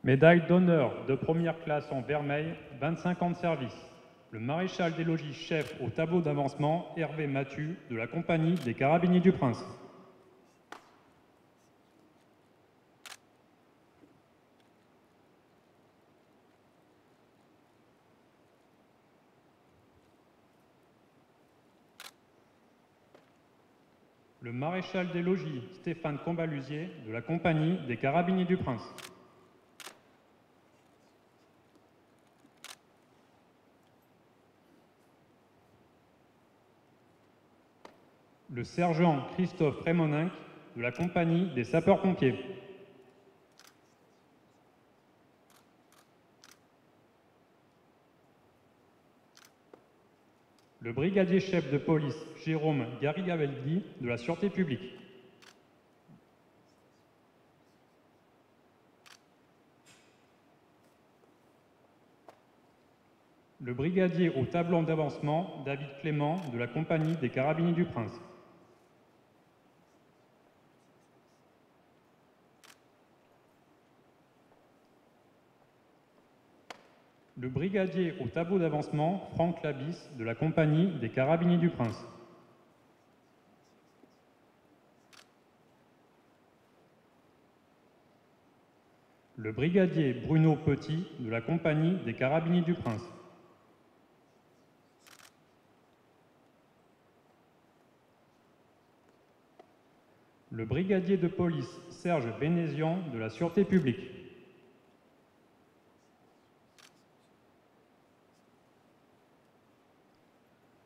Médaille d'honneur de première classe en vermeil, 25 ans de service. Le maréchal des logis chef au tableau d'avancement, Hervé Mathieu, de la compagnie des Carabiniers du Prince. Le maréchal des logis, Stéphane Combalusier, de la compagnie des Carabiniers du Prince. Le sergent Christophe Rémoninck, de la compagnie des sapeurs-pompiers. Le brigadier chef de police Jérôme Garigavelli, de la Sûreté publique. Le brigadier au tableau d'avancement David Clément, de la compagnie des Carabiniers du Prince. Le brigadier au tableau d'avancement Franck Labisse, de la compagnie des Carabiniers du Prince. Le brigadier Bruno Petit, de la compagnie des Carabiniers du Prince. Le brigadier de police Serge Vénézian, de la Sûreté publique.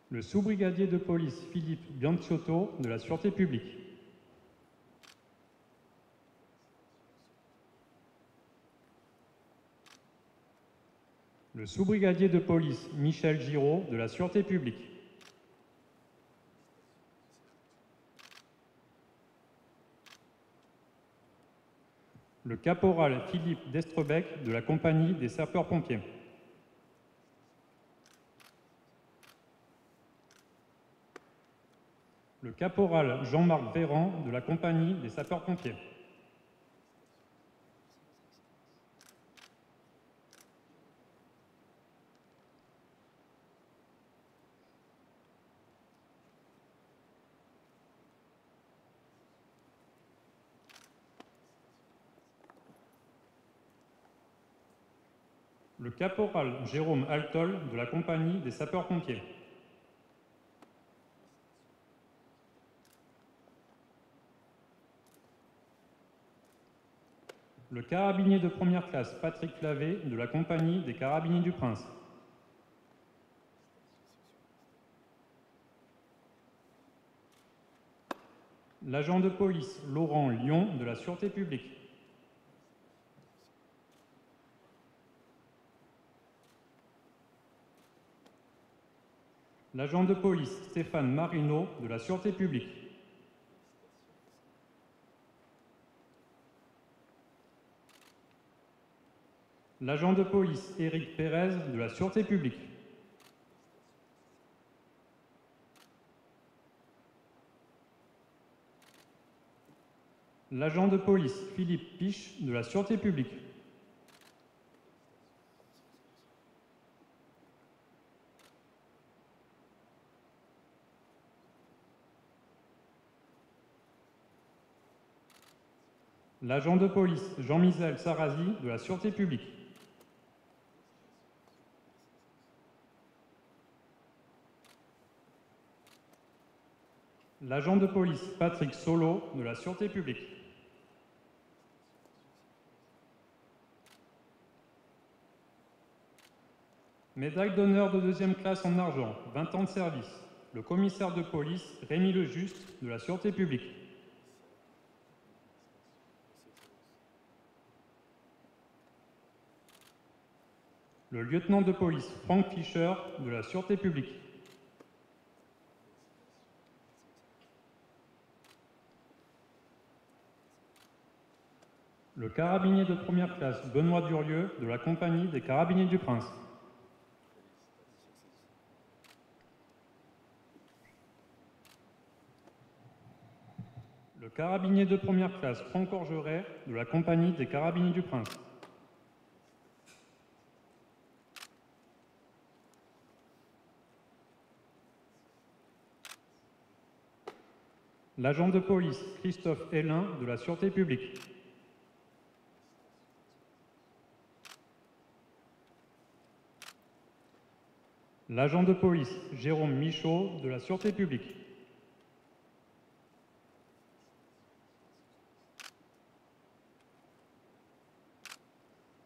Le sous-brigadier de police Philippe Bianciotto, de la Sûreté publique. Le sous-brigadier de police Michel Giraud, de la Sûreté publique. Le caporal Philippe Destrebec, de la compagnie des sapeurs-pompiers. Le caporal Jean-Marc Véran, de la compagnie des sapeurs-pompiers. Le caporal Jérôme Altol, de la compagnie des sapeurs-pompiers. Le carabinier de première classe Patrick Clavé, de la compagnie des Carabiniers du Prince. L'agent de police Laurent Lyon, de la Sûreté publique. L'agent de police Stéphane Marino, de la Sûreté publique. L'agent de police Éric Pérez, de la Sûreté publique. L'agent de police Philippe Piche, de la Sûreté publique. L'agent de police Jean-Michel Sarrazy, de la Sûreté publique. L'agent de police Patrick Solo, de la Sûreté publique. Médaille d'honneur de deuxième classe en argent, 20 ans de service. Le commissaire de police Rémi Lejuste, de la Sûreté publique. Le lieutenant de police Franck Fischer, de la Sûreté publique. Le carabinier de première classe Benoît Durieux, de la compagnie des Carabiniers du Prince. Le carabinier de première classe Franck Orgeret, de la compagnie des Carabiniers du Prince. L'agent de police Christophe Hélin de la Sûreté publique. L'agent de police Jérôme Michaud de la Sûreté publique.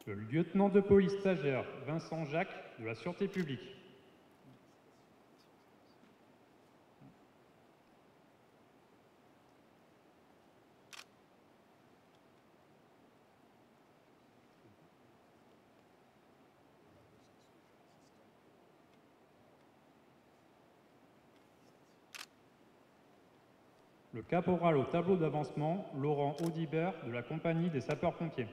Le lieutenant de police stagiaire Vincent Jacques de la Sûreté publique. Le caporal au tableau d'avancement Laurent Audibert de la compagnie des sapeurs-pompiers.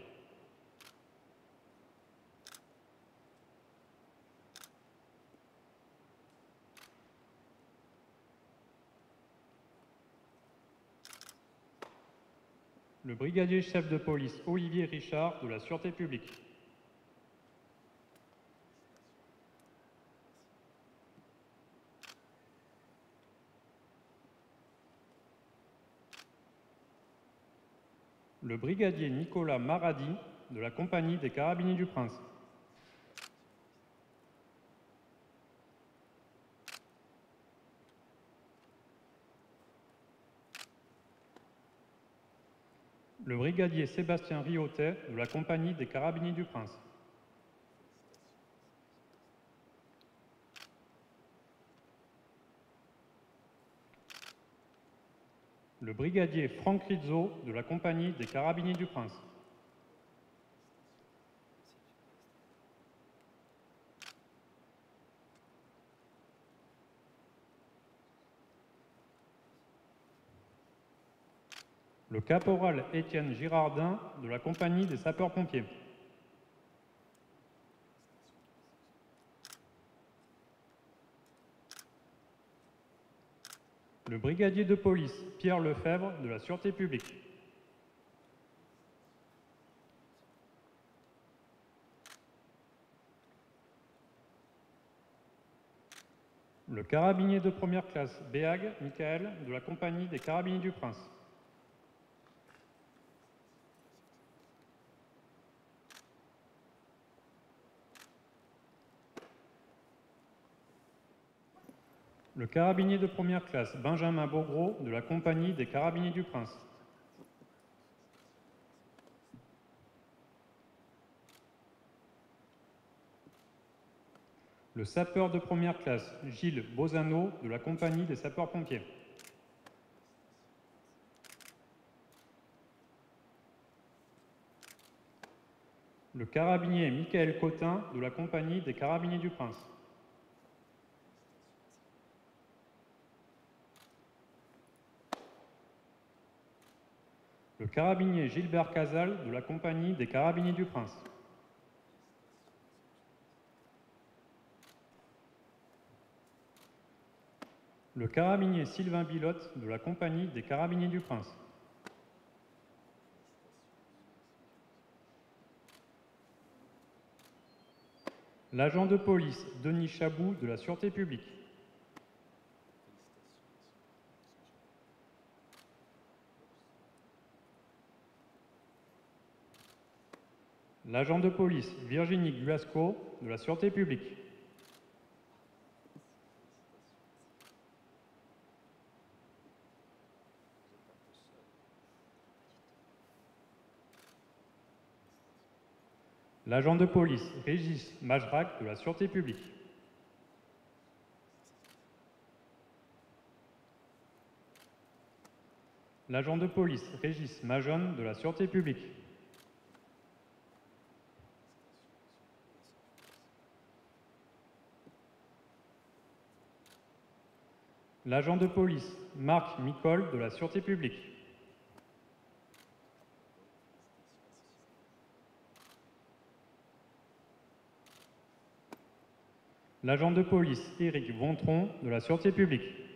Le brigadier chef de police Olivier Richard de la Sûreté publique. Le brigadier Nicolas Maradi de la compagnie des Carabiniers du Prince. Le brigadier Sébastien Riotet de la compagnie des Carabiniers du Prince. Le brigadier Franck Rizzo de la compagnie des Carabiniers du Prince. Le caporal Étienne Girardin de la compagnie des sapeurs-pompiers. Le brigadier de police Pierre Lefebvre de la Sûreté publique. Le carabinier de première classe Béag Michael de la compagnie des Carabiniers du Prince. Le carabinier de première classe Benjamin Beaugros de la compagnie des Carabiniers du Prince. Le sapeur de première classe Gilles Bozano de la compagnie des sapeurs-pompiers. Le carabinier Michael Cotin de la compagnie des Carabiniers du Prince. Le carabinier Gilbert Casal de la compagnie des Carabiniers du Prince. Le carabinier Sylvain Bilotte de la compagnie des Carabiniers du Prince. L'agent de police Denis Chabou de la Sûreté publique. L'agent de police Virginie Guasco de la Sûreté publique. L'agent de police Régis Majrac de la Sûreté publique. L'agent de police Régis Majon de la Sûreté publique. L'agent de police Marc Micol de la Sûreté publique. L'agent de police Éric Vontron de la Sûreté publique.